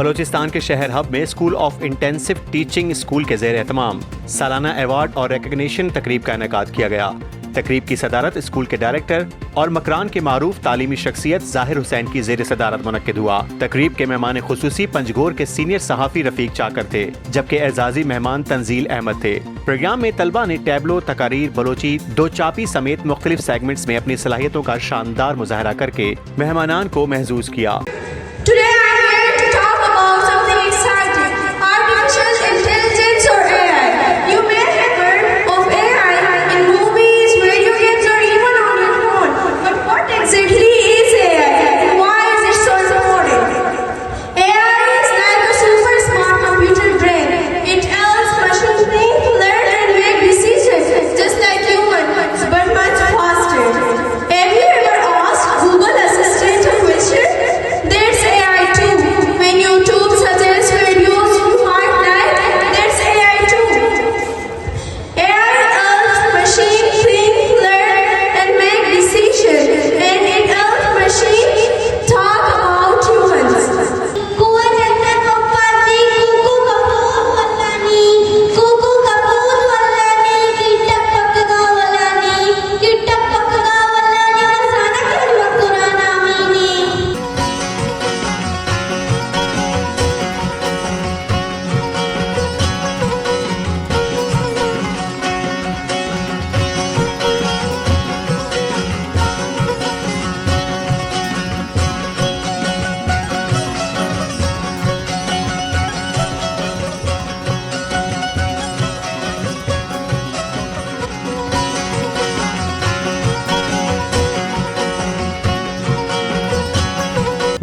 बलोचिस्तान के शहर हब में school of intensive teaching school के ज़ेर एहतमाम सालाना अवार्ड और रिकग्निशन तकरीब का इनेकाद किया गया। तकरीब की सदारत स्कूल के डायरेक्टर और मकरान के मारूफ तालीमी शख्सियत जाहिर हुसैन की ज़ेर सदारत मुनक्किद हुआ। तकरीब के मेहमान खुसूसी पंजगोर के सीनियर सहाफ़ी रफीक चाकर थे, जबकि एजाजी मेहमान तंजील अहमद थे। प्रोग्राम में तलबा ने टैबलो, तकारीर, बलोची, दो चापी समेत मुख्तलिफ सेगमेंट्स में अपनी सलाहियतों का शानदार मुजाहरा करके मेहमानान को महजूज किया।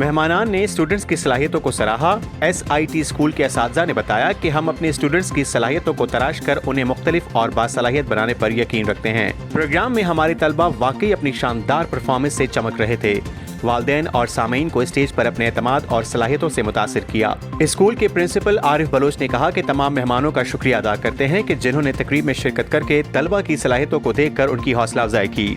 मेहमानान ने स्टूडेंट्स की सलाहियतों को सराहा। SIT स्कूल के असातिज़ा ने बताया कि हम अपने स्टूडेंट्स की सलाहियतों को तराश कर उन्हें मुख्तलिफ और बासलाहियत बनाने पर यकीन रखते हैं। प्रोग्राम में हमारे तलबा वाकई अपनी शानदार परफॉर्मेंस से चमक रहे थे। वालिदैन और सामीन को स्टेज पर अपने एतमाद और सलाहियतों से मुतासिर किया। स्कूल के प्रिंसिपल आरिफ बलोच ने कहा कि तमाम मेहमानों का शुक्रिया अदा करते हैं कि जिन्होंने तकरीब में शिरकत करके तलबा की सलाहियतों को देखकर उनकी हौसला अफजाई की।